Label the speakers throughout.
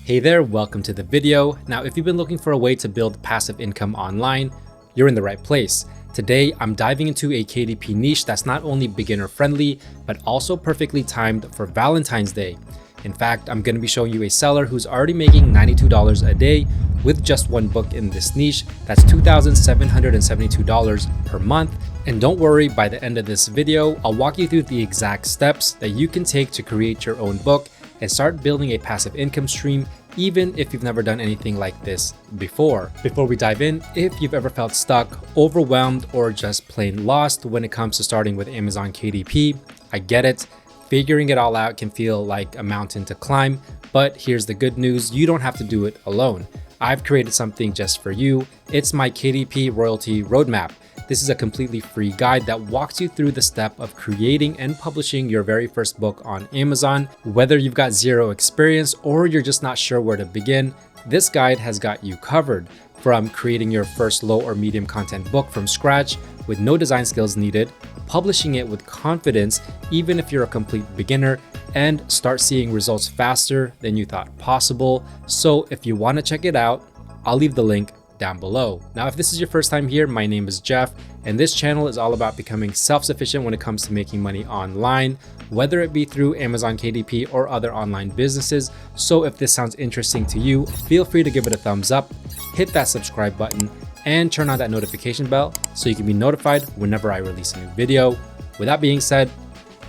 Speaker 1: Hey there, welcome to the video. Now, if you've been looking for a way to build passive income online, you're in the right place. Today, I'm diving into a KDP niche that's not only beginner friendly, but also perfectly timed for Valentine's Day. In fact, I'm going to be showing you a seller who's already making $92 a day with just one book in this niche. That's $2,772 per month. And don't worry, by the end of this video, I'll walk you through the exact steps that you can take to create your own book and start building a passive income stream, even if you've never done anything like this before. Before we dive in, if you've ever felt stuck, overwhelmed, or just plain lost when it comes to starting with Amazon KDP, I get it. Figuring it all out can feel like a mountain to climb, but here's the good news, you don't have to do it alone. I've created something just for you. It's my KDP Royalty Roadmap. This is a completely free guide that walks you through the step of creating and publishing your very first book on Amazon. Whether you've got zero experience or you're just not sure where to begin, this guide has got you covered. From creating your first low or medium content book from scratch with no design skills needed, publishing it with confidence even if you're a complete beginner, and start seeing results faster than you thought possible. So if you want to check it out, I'll leave the link down below. Now, if this is your first time here, my name is Jeff, and this channel is all about becoming self-sufficient when it comes to making money online, whether it be through Amazon KDP or other online businesses. So if this sounds interesting to you, feel free to give it a thumbs up, hit that subscribe button, and turn on that notification bell so you can be notified whenever I release a new video. With that being said,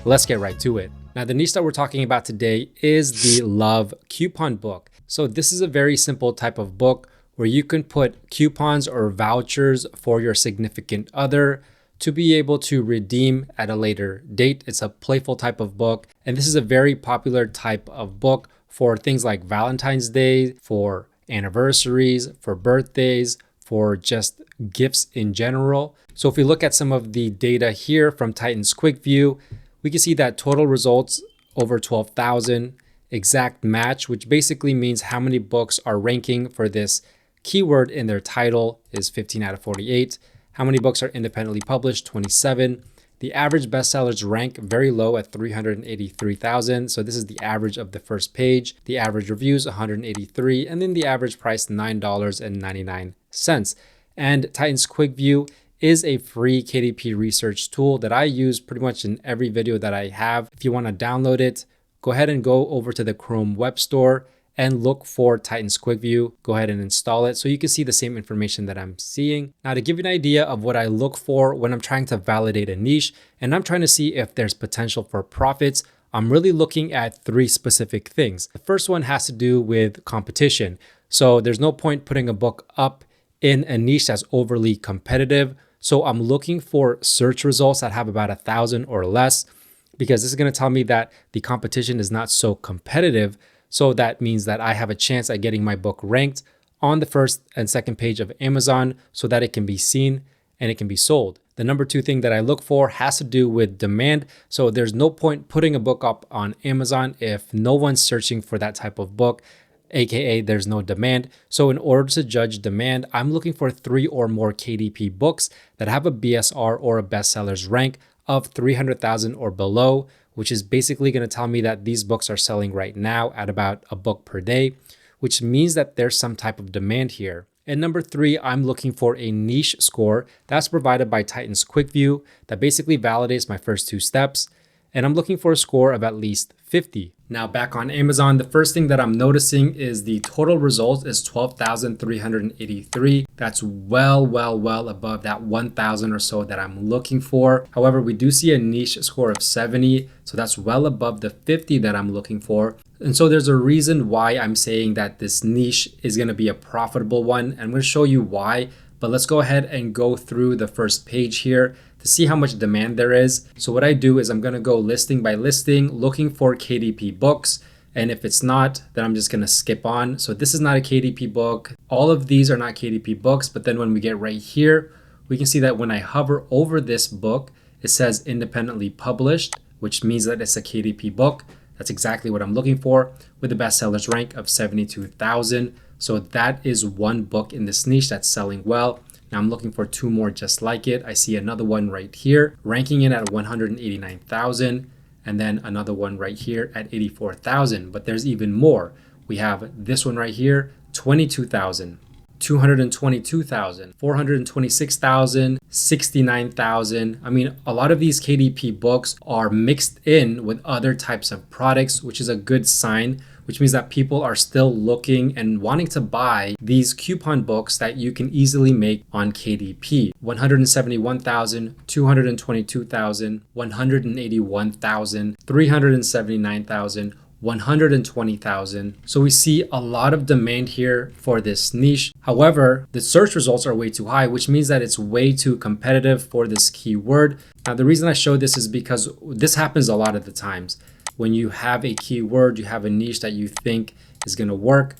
Speaker 1: let's get right to it. Now, the niche that we're talking about today is the Love Coupon book. So this is a very simple type of book where you can put coupons or vouchers for your significant other to be able to redeem at a later date. It's a playful type of book, and this is a very popular type of book for things like Valentine's Day, for anniversaries, for birthdays, for just gifts in general. So if we look at some of the data here from Titan's Quick View, we can see that total results over 12,000, exact match, which basically means how many books are ranking for this keyword in their title is 15 out of 48. How many books are independently published? 27. The average bestsellers rank very low at 383,000. So this is the average of the first page. The average reviews 183, and then the average price $9.99. And Titan's Quick View is a free KDP research tool that I use pretty much in every video that I have. If you want to download it, go ahead and go over to the Chrome Web Store and look for Titan's Quick View. Go ahead and install it so you can see the same information that I'm seeing. Now, to give you an idea of what I look for when I'm trying to validate a niche and I'm trying to see if there's potential for profits, I'm really looking at three specific things. The first one has to do with competition. So there's no point putting a book up in a niche that's overly competitive. So I'm looking for search results that have about 1,000 or less, because this is going to tell me that the competition is not so competitive. So that means that I have a chance at getting my book ranked on the first and second page of Amazon so that it can be seen and it can be sold. The number two thing that I look for has to do with demand. So there's no point putting a book up on Amazon if no one's searching for that type of book, aka there's no demand. So in order to judge demand, I'm looking for 3 or more KDP books that have a BSR or a bestsellers rank of 300,000 or below, which is basically going to tell me that these books are selling right now at about a book per day, which means that there's some type of demand here. And number 3, I'm looking for a niche score that's provided by Titan's Quick View that basically validates my first 2 steps. And I'm looking for a score of at least 50. Now, back on Amazon, the first thing that I'm noticing is the total results is 12,383. That's well above that 1,000 or so that I'm looking for. However, we do see a niche score of 70. So that's well above the 50 that I'm looking for. And so there's a reason why I'm saying that this niche is going to be a profitable one. And I'm going to show you why. But let's go ahead and go through the first page here to see how much demand there is. So what I do is I'm going to go listing by listing, looking for KDP books. And if it's not, then I'm just going to skip on. So this is not a KDP book. All of these are not KDP books. But then when we get right here, we can see that when I hover over this book, it says independently published, which means that it's a KDP book. That's exactly what I'm looking for, with a bestsellers rank of 72,000. So that is one book in this niche that's selling well. Now I'm looking for 2 more just like it. I see another one right here, ranking in at 189,000, and then another one right here at 84,000. But there's even more. We have this one right here, 22,000. 222,000, 426,000, 69,000. I mean, a lot of these KDP books are mixed in with other types of products, which is a good sign, which means that people are still looking and wanting to buy these coupon books that you can easily make on KDP. 171,000, 222,000, 181,000, 379,000, 120,000. So we see a lot of demand here for this niche. However, the search results are way too high, which means that it's way too competitive for this keyword. Now, the reason I show this is because this happens a lot of the times. When you have a keyword, you have a niche that you think is going to work,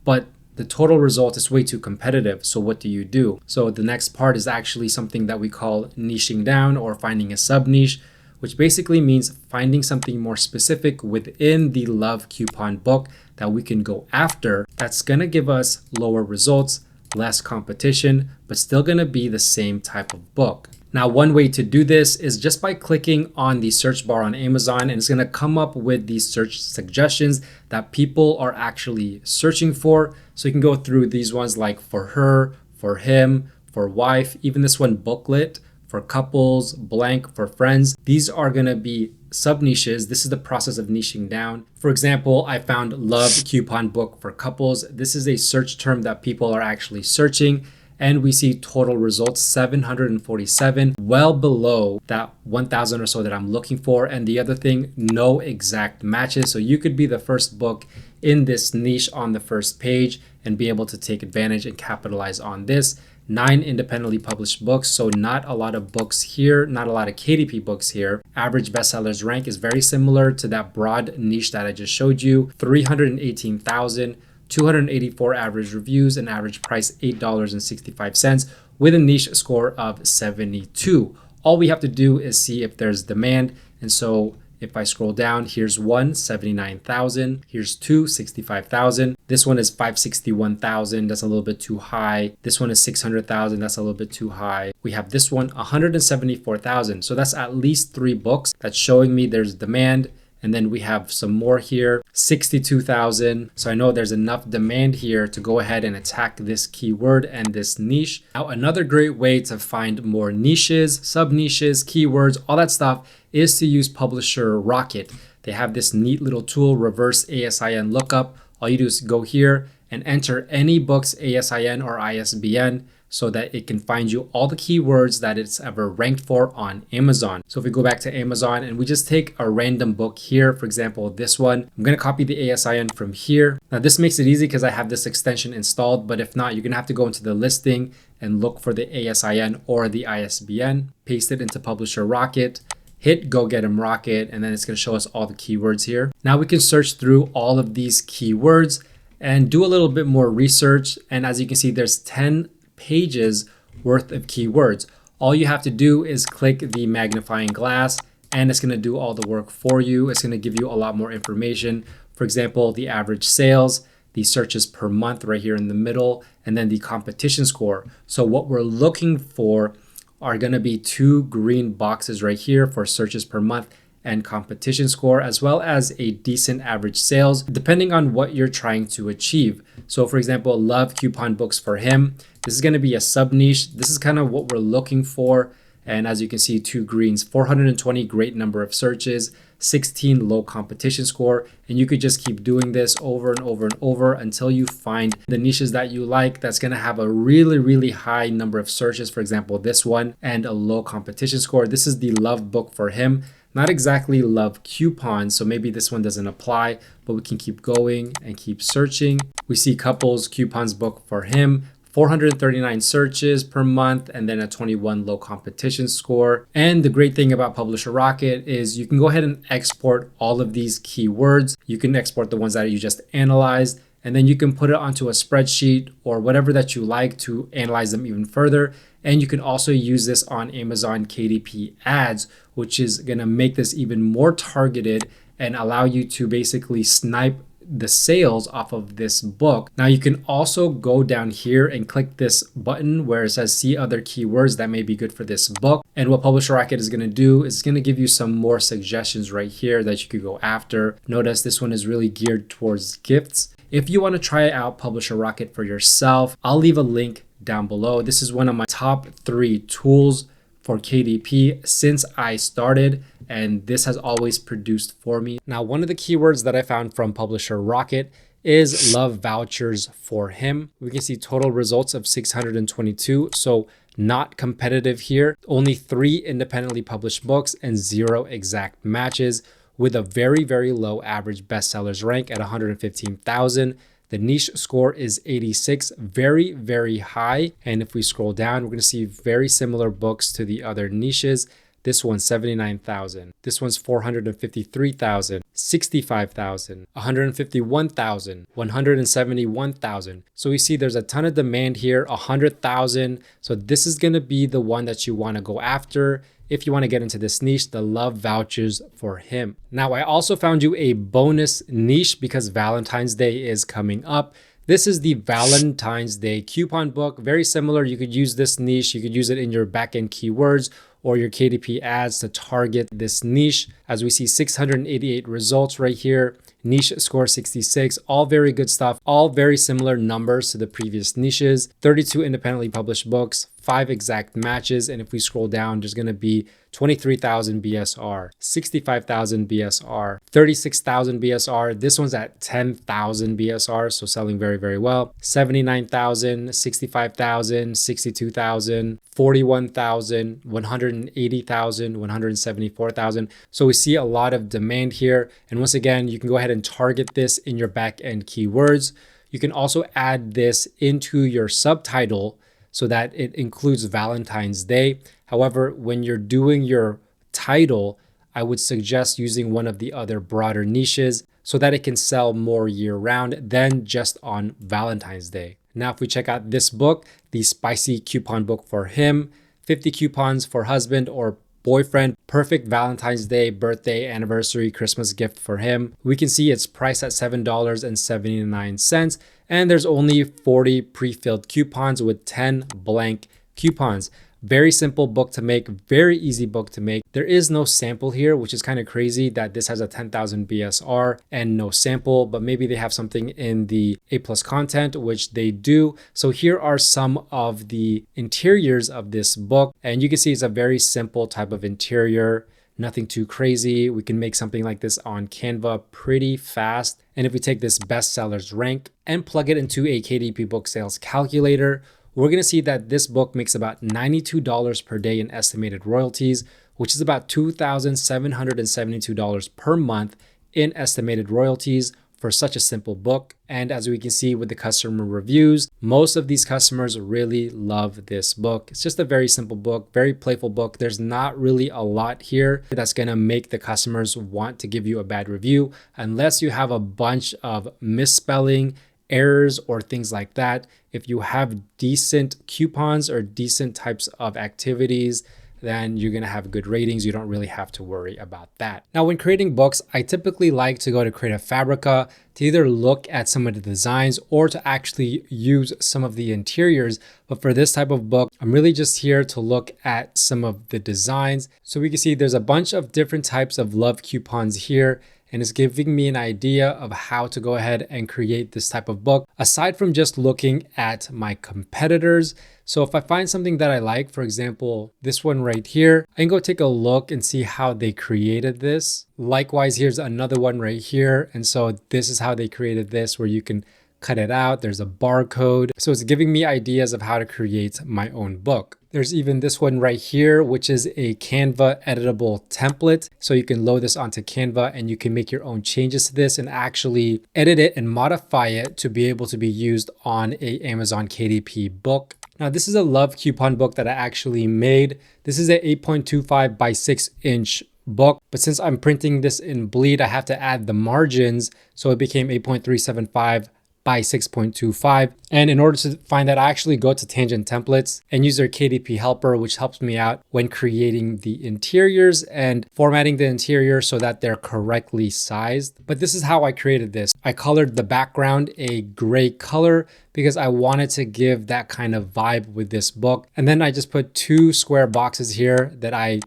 Speaker 1: but the total result is way too competitive. So what do? So the next part is actually something that we call niching down or finding a sub niche, which basically means finding something more specific within the Love coupon book that we can go after that's going to give us lower results, less competition, but still going to be the same type of book. Now, one way to do this is just by clicking on the search bar on Amazon, and it's going to come up with these search suggestions that people are actually searching for. So you can go through these ones like for her, for him, for wife, even this one, booklet, for couples, blank, for friends. These are going to be sub niches. This is the process of niching down. For example, I found Love coupon book for couples. This is a search term that people are actually searching. And we see total results 747, well below that 1,000 or so that I'm looking for. And the other thing, no exact matches. So you could be the first book in this niche on the first page and be able to take advantage and capitalize on this. 9 independently published books, so not a lot of books here, not a lot of KDP books here. Average bestsellers rank is very similar to that broad niche that I just showed you. 318,000, 284 average reviews, and average price $8.65 with a niche score of 72. All we have to do is see if there's demand, and so if I scroll down, here's one, 79,000. Here's two, 65,000. This one is 561,000. That's a little bit too high. This one is 600,000. That's a little bit too high. We have this one, 174,000. So that's at least 3 books that's showing me there's demand. And then we have some more here, 62,000. So I know there's enough demand here to go ahead and attack this keyword and this niche. Now, another great way to find more niches, sub niches, keywords, all that stuff is to use Publisher Rocket. They have this neat little tool, reverse ASIN lookup. All you do is go here and enter any book's ASIN or ISBN so that it can find you all the keywords that it's ever ranked for on Amazon. So if we go back to Amazon and we just take a random book here, for example, this one, I'm going to copy the ASIN from here. Now this makes it easy because I have this extension installed, but if not, you're going to have to go into the listing and look for the ASIN or the ISBN, paste it into Publisher Rocket, hit Go Get 'em Rocket, and then it's going to show us all the keywords here. Now we can search through all of these keywords and do a little bit more research. And as you can see, there's 10 pages worth of keywords. All you have to do is click the magnifying glass and it's going to do all the work for you. It's going to give you a lot more information. For example, the average sales, the searches per month right here in the middle, and then the competition score. So what we're looking for are going to be 2 green boxes right here for searches per month and competition score, as well as a decent average sales, depending on what you're trying to achieve. So for example, Love coupon books for him. This is going to be a sub niche. This is kind of what we're looking for. And as you can see, 2 greens, 420 great number of searches, 16 low competition score. And you could just keep doing this over and over and over until you find the niches that you like that's going to have a really, really high number of searches. For example, this one, and a low competition score. This is the Love book for him. Not exactly Love coupons, so maybe this one doesn't apply, but we can keep going and keep searching. We see couples coupons book for him, 439 searches per month, and then a 21 low competition score. And the great thing about Publisher Rocket is you can go ahead and export all of these keywords. You can export the ones that you just analyzed, and then you can put it onto a spreadsheet or whatever that you like to analyze them even further. And you can also use this on Amazon KDP ads, which is going to make this even more targeted and allow you to basically snipe the sales off of this book. Now you can also go down here and click this button where it says see other keywords that may be good for this book. And what Publisher Rocket is going to do is it's going to give you some more suggestions right here that you could go after. Notice this one is really geared towards gifts. If you want to try out Publisher Rocket for yourself, I'll leave a link down below. This is one of my top 3 tools for KDP since I started, and this has always produced for me. Now, one of the keywords that I found from Publisher Rocket is love vouchers for him. We can see total results of 622. So not competitive here. Only 3 independently published books and 0 exact matches, with a very, very low average bestsellers rank at 115,000. The niche score is 86, very, very high. And if we scroll down, we're going to see very similar books to the other niches. This one's 79,000. This one's 453,000, 65,000, 151,000, 171,000. So we see there's a ton of demand here, 100,000. So this is going to be the one that you want to go after if you want to get into this niche, the love vouchers for him. Now, I also found you a bonus niche because Valentine's Day is coming up. This is the Valentine's Day coupon book. Very similar. You could use this niche. You could use it in your backend keywords or your KDP ads to target this niche. As we see 688 results right here, niche score 66, all very good stuff, all very similar numbers to the previous niches, 32 independently published books, 5 exact matches. And if we scroll down, there's going to be 23,000 BSR, 65,000 BSR, 36,000 BSR. This one's at 10,000 BSR, so selling very, very well. 79,000, 65,000, 62,000, 41,000, 180,000, 174,000. So we see a lot of demand here. And once again, you can go ahead and target this in your back end keywords. You can also add this into your subtitle so that it includes Valentine's Day. However, when you're doing your title, I would suggest using one of the other broader niches so that it can sell more year round than just on Valentine's Day. Now, if we check out this book, the spicy coupon book for him, 50 coupons for husband or boyfriend, perfect Valentine's Day, birthday, anniversary, Christmas gift for him. We can see it's priced at $7.79, and there's only 40 pre-filled coupons with 10 blank coupons. Very simple book to make, very easy book to make. There is no sample here, which is kind of crazy that this has a 10,000 BSR and no sample, but maybe they have something in the A+ content, which they do. So here are some of the interiors of this book. And you can see it's a very simple type of interior, nothing too crazy. We can make something like this on Canva pretty fast. And if we take this bestsellers rank and plug it into a KDP book sales calculator, we're going to see that this book makes about $92 per day in estimated royalties, which is about $2,772 per month in estimated royalties for such a simple book. And as we can see with the customer reviews, most of these customers really love this book. It's just a very simple book, very playful book. There's not really a lot here that's going to make the customers want to give you a bad review unless you have a bunch of misspelling, errors, or things like that. If you have decent coupons or decent types of activities, then you're going to have good ratings. You don't really have to worry about that. Now, when creating books, I typically like to go to Creative Fabrica to either look at some of the designs or to actually use some of the interiors. But for this type of book, I'm really just here to look at some of the designs. So we can see there's a bunch of different types of love coupons here, and it's giving me an idea of how to go ahead and create this type of book, aside from just looking at my competitors. So if I find something that I like, for example, this one right here, I can go take a look and see how they created this. Likewise, here's another one right here. And so this is how they created this, where you can cut it out. There's a barcode. So it's giving me ideas of how to create my own book. There's even this one right here, which is a Canva editable template. So you can load this onto Canva and you can make your own changes to this and actually edit it and modify it to be able to be used on a Amazon KDP book. Now, this is a love coupon book that I actually made. This is an 8.25 by 6 inch book, but since I'm printing this in bleed, I have to add the margins. So it became 8.375 by 6.25. And in order to find that, I actually go to Tangent Templates and use their KDP helper, which helps me out when creating the interiors and formatting the interior so that they're correctly sized. But this is how I created this. I colored the background a gray color because I wanted to give that kind of vibe with this book. And then I just put 2 square boxes here that I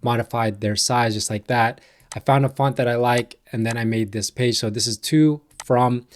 Speaker 1: modified their size just like that. I found a font that I like, and then I made this page. So this is 2 from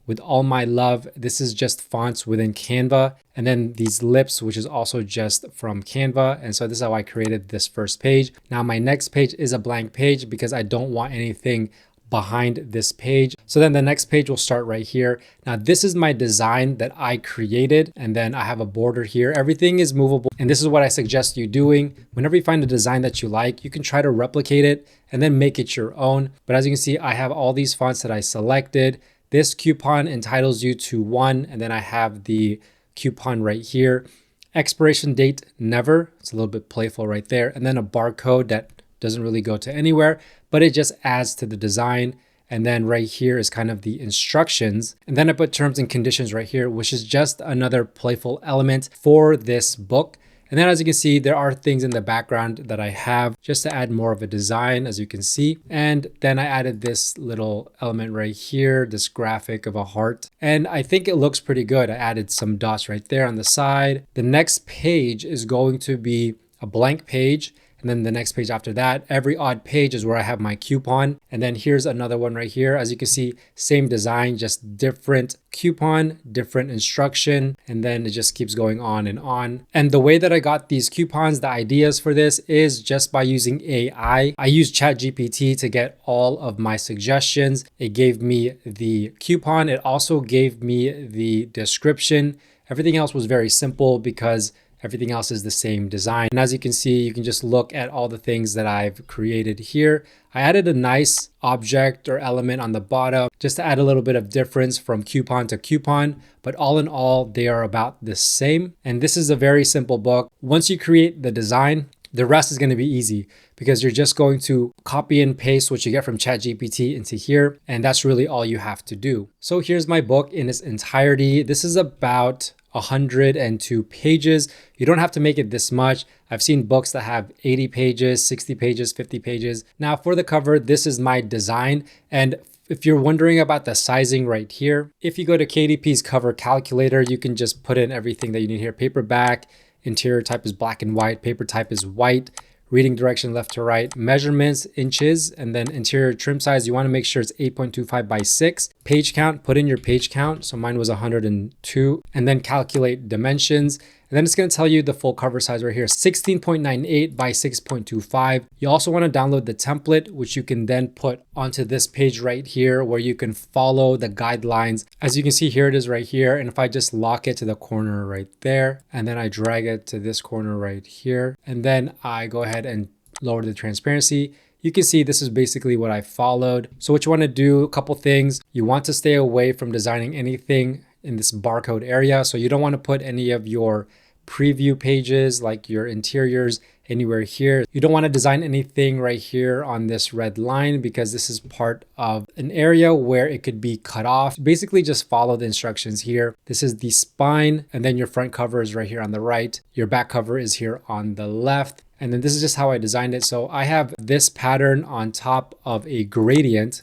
Speaker 1: with all my love. This is just fonts within Canva. And then these lips, which is also just from Canva. And so this is how I created this first page. Now my next page is a blank page because I don't want anything behind this page. So then the next page will start right here. Now this is my design that I created, and then I have a border here. Everything is movable, and this is what I suggest you doing. Whenever you find a design that you like, you can try to replicate it and then make it your own. But as you can see, I have all these fonts that I selected. This coupon entitles you to one, and then I have the coupon right here. Expiration date, never. It's a little bit playful right there. And then a barcode that doesn't really go to anywhere, but it just adds to the design. And then right here is kind of the instructions. And then I put terms and conditions right here, which is just another playful element for this book. And then as you can see, there are things in the background that I have just to add more of a design, as you can see. And then I added this little element right here, this graphic of a heart. And I think it looks pretty good. I added some dots right there on the side. The next page is going to be a blank page. And then the next page after that, every odd page is where I have my coupon. And then here's another one right here. As you can see, same design, just different coupon, different instruction. And then it just keeps going on and on. And the way that I got these coupons, the ideas for this is just by using AI. I used ChatGPT to get all of my suggestions. It gave me the coupon. It also gave me the description. Everything else was very simple because everything else is the same design. And as you can see, you can just look at all the things that I've created here. I added a nice object or element on the bottom just to add a little bit of difference from coupon to coupon. But all in all, they are about the same. And this is a very simple book. Once you create the design, the rest is going to be easy because you're just going to copy and paste what you get from ChatGPT into here. And that's really all you have to do. So here's my book in its entirety. This is about 102 pages. You don't have to make it this much. I've seen books that have 80 pages, 60 pages, 50 pages. Now for the cover, this is my design. And if you're wondering about the sizing right here, if you go to KDP's cover calculator, you can just put in everything that you need here. Paperback, interior type is black and white, paper type is white, reading direction left to right, measurements, inches, and then interior trim size. You want to make sure it's 8.25 by 6. Page count, put in your page count. So mine was 102. And then calculate dimensions. And then it's going to tell you the full cover size right here, 16.98 by 6.25. You also want to download the template, which you can then put onto this page right here where you can follow the guidelines. As you can see, here it is right here. And if I just lock it to the corner right there, and then I drag it to this corner right here, and then I go ahead and lower the transparency, you can see this is basically what I followed. So what you want to do, a couple things. You want to stay away from designing anything in this barcode area. So you don't want to put any of your preview pages like your interiors anywhere here. You don't want to design anything right here on this red line because this is part of an area where it could be cut off. Basically just follow the instructions here. This is the spine, and then your front cover is right here on the right. Your back cover is here on the left. And then this is just how I designed it. So I have this pattern on top of a gradient.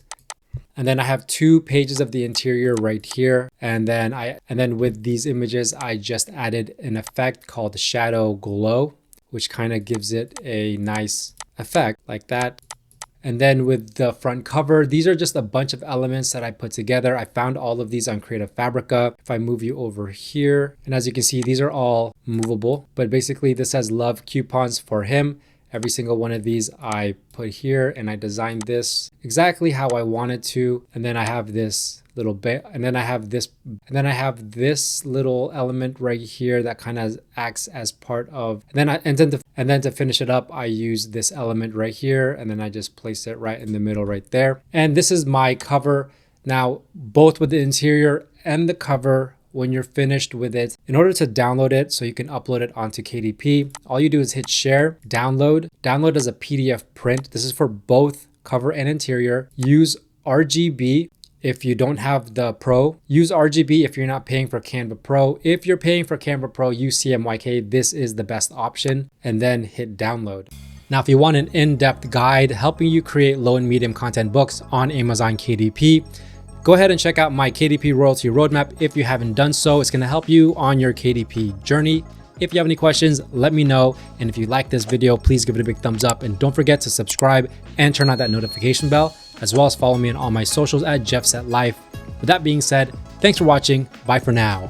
Speaker 1: And then I have 2 pages of the interior right here. And then with these images, I just added an effect called shadow glow, which kind of gives it a nice effect like that. And then with the front cover, these are just a bunch of elements that I put together. I found all of these on Creative Fabrica. If I move you over here, and as you can see, these are all movable, but basically this has love coupons for him. Every single one of these I put here, and I designed this exactly how I wanted to. And then I have this little bit, and then I have this little element right here that kind of acts as part of, and then to finish it up, I use this element right here, and then I just place it right in the middle right there. And this is my cover. Now, both with the interior and the cover, when you're finished with it, in order to download it so you can upload it onto KDP, all you do is hit share, download as a PDF print. This is for both cover and interior. Use RGB if you don't have the Pro. Use RGB if you're not paying for Canva Pro. If you're paying for Canva Pro, use CMYK. This is the best option. And then hit download. Now, if you want an in-depth guide helping you create low and medium content books on Amazon KDP, go ahead and check out my KDP royalty roadmap. If you haven't done so, it's going to help you on your KDP journey. If you have any questions, let me know. And if you like this video, please give it a big thumbs up. And don't forget to subscribe and turn on that notification bell, as well as follow me on all my socials at JeffSetLife. With that being said, Thanks for watching. Bye for now.